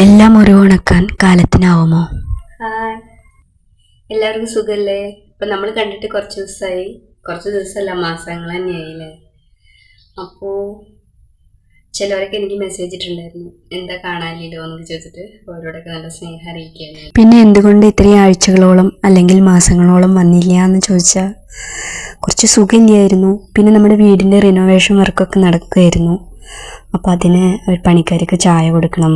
എല്ലാം മുറിവുണക്കാൻ കാലത്തിനാവുമോ? ഹായ്, എല്ലാവർക്കും സുഖല്ലേ? ഇപ്പം നമ്മൾ കണ്ടിട്ട് കുറച്ച് ദിവസമല്ല, മാസങ്ങൾ തന്നെയായില്ലേ. അപ്പോൾ ചിലവരൊക്കെ എനിക്ക് മെസ്സേജ് ഇട്ടിട്ടുണ്ടായിരുന്നു, എന്താ കാണാനില്ലോ എന്നൊക്കെ ചോദിച്ചിട്ട്. അവരോടൊക്കെ നല്ല സ്നേഹം അറിയിക്കുകയാണ്. പിന്നെ എന്തുകൊണ്ട് ഇത്രയും ആഴ്ചകളോളം അല്ലെങ്കിൽ മാസങ്ങളോളം വന്നില്ല എന്ന് ചോദിച്ചാൽ കുറച്ച് സുഖമില്ലായിരുന്നു. പിന്നെ നമ്മുടെ വീടിൻ്റെ റിനോവേഷൻ വർക്കൊക്കെ നടക്കുമായിരുന്നു. അപ്പോൾ അതിന് ഒരു പണിക്കാർക്ക് ചായ കൊടുക്കണം,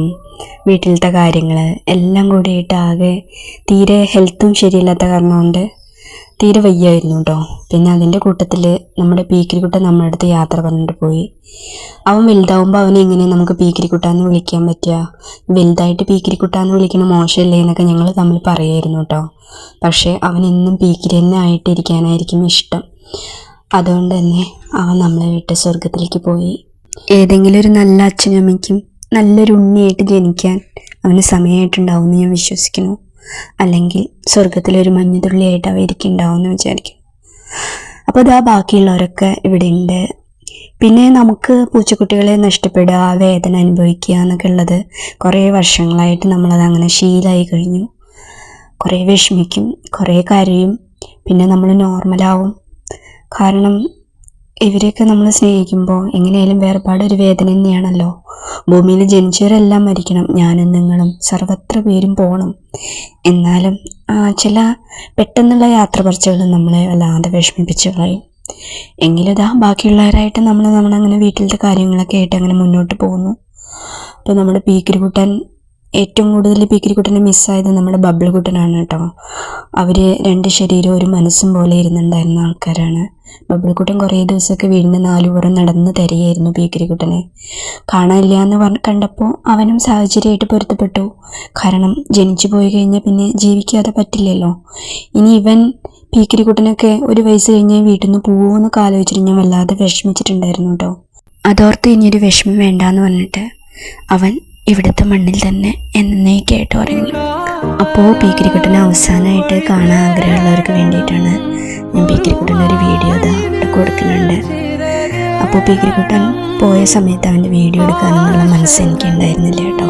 വീട്ടിലത്തെ കാര്യങ്ങൾ എല്ലാം കൂടിയിട്ട് ആകെ തീരെ ഹെൽത്തും ശരിയില്ലാത്ത കാരണം കൊണ്ട് തീരെ വയ്യായിരുന്നു കേട്ടോ. പിന്നെ അതിൻ്റെ കൂട്ടത്തിൽ നമ്മുടെ പീക്കിരിക്കുട്ടൻ നമ്മുടെ അടുത്ത് യാത്ര പറഞ്ഞിട്ട് പോയി. അവൻ വലുതാവുമ്പോൾ അവനെ എങ്ങനെ നമുക്ക് പീക്കിരിക്കുട്ടാന്ന് വിളിക്കാൻ പറ്റുക? വലുതായിട്ട് പീക്കിരിക്കുട്ടാന്ന് വിളിക്കുന്ന മോശമല്ലേ എന്നൊക്കെ ഞങ്ങൾ തമ്മിൽ പറയായിരുന്നു കേട്ടോ. പക്ഷേ അവൻ എന്നും പീക്കിരി തന്നെ ആയിട്ടിരിക്കാനായിരിക്കും ഇഷ്ടം. അതുകൊണ്ട് തന്നെ അവൻ നമ്മളെ വിട്ട് സ്വർഗത്തിലേക്ക് പോയി. ഏതെങ്കിലും ഒരു നല്ല അച്ഛനും അമ്മയ്ക്കും നല്ലൊരു ഉണ്ണിയായിട്ട് ജനിക്കാൻ അവന് സമയമായിട്ടുണ്ടാവും എന്ന് ഞാൻ വിശ്വസിക്കുന്നു. അല്ലെങ്കിൽ സ്വർഗത്തിലൊരു മഞ്ഞുതുള്ളിയായിട്ട് അവ ഇരിക്കുന്നുണ്ടാവും എന്ന് വിചാരിക്കുന്നു. അപ്പോൾ ഇതാ ബാക്കിയുള്ളവരൊക്കെ ഇവിടെ ഉണ്ട്. പിന്നെ നമുക്ക് പൂച്ചക്കുട്ടികളെ നഷ്ടപ്പെടുക, വേദന അനുഭവിക്കുക എന്നൊക്കെ ഉള്ളത് കുറേ വർഷങ്ങളായിട്ട് നമ്മളത് അങ്ങനെ ശീലമായി കഴിഞ്ഞു. കുറേ വിഷമിക്കും, കുറേ കരയും, പിന്നെ നമ്മൾ നോർമലാവും. കാരണം ഇവരെയൊക്കെ നമ്മൾ സ്നേഹിക്കുമ്പോൾ എങ്ങനെയായാലും വേർപാടൊരു വേദന തന്നെയാണല്ലോ. ഭൂമിയിൽ ജനിച്ചവരെല്ലാം മരിക്കണം, ഞാനും നിങ്ങളും സർവത്ര പേരും പോകണം. എന്നാലും ചില പെട്ടെന്നുള്ള യാത്ര പറച്ചുകൾ നമ്മളെ വല്ലാതെ വിഷമിപ്പിച്ച് കളയും. എങ്കിലും ഇതാ ബാക്കിയുള്ളവരായിട്ട് നമ്മളങ്ങനെ വീട്ടിലത്തെ കാര്യങ്ങളൊക്കെ ആയിട്ട് അങ്ങനെ മുന്നോട്ട് പോകുന്നു. അപ്പോൾ നമ്മുടെ പീക്കിരിക്കുട്ടൻ ഏറ്റവും കൂടുതൽ പീക്കിരിക്കുട്ടനെ മിസ്സായത് നമ്മുടെ ബബിൾ കുട്ടനാണ് കേട്ടോ. അവർ രണ്ട് ശരീരവും ഒരു മനസ്സും പോലെ ഇരുന്നുണ്ടായിരുന്ന ആൾക്കാരാണ്. ബബിൾ കുട്ടൻ കുറേ ദിവസമൊക്കെ വീടിൻ്റെ നാലുപുറം നടന്ന് തരികയായിരുന്നു പീക്കിരിക്കുട്ടനെ. കാണാനില്ല എന്ന് കണ്ടപ്പോൾ അവനും സാഹചര്യമായിട്ട് പൊരുത്തപ്പെട്ടു. കാരണം ജനിച്ചു പോയി കഴിഞ്ഞാൽ പിന്നെ ജീവിക്കാതെ പറ്റില്ലല്ലോ. ഇനി ഇവൻ പീക്കിരിക്കുട്ടനൊക്കെ ഒരു വയസ്സ് കഴിഞ്ഞ് വീട്ടിൽ നിന്ന് പോവുമെന്നൊക്കെ ആലോചിച്ചിട്ട് ഞാൻ വല്ലാതെ വിഷമിച്ചിട്ടുണ്ടായിരുന്നു കേട്ടോ. അതോർത്ത് ഇനിയൊരു വിഷമം വേണ്ടാന്ന് പറഞ്ഞിട്ട് അവൻ ഇവിടുത്തെ മണ്ണിൽ തന്നെ എന്നേക്കായിട്ട് ഉറങ്ങി. അപ്പോൾ പീക്കിരിക്കുട്ടനെ അവസാനമായിട്ട് കാണാൻ ആഗ്രഹമുള്ളവർക്ക് വേണ്ടിയിട്ടാണ് ഞാൻ പീക്കിരിക്കുട്ടൻ്റെ ഒരു വീഡിയോ കൊടുക്കുന്നുണ്ട്. അപ്പോൾ പീക്കിരിക്കുട്ടൻ പോയ സമയത്ത് അവൻ്റെ വീഡിയോ എടുക്കാനുള്ള മനസ്സ് എനിക്ക് ഉണ്ടായിരുന്നില്ല കേട്ടോ.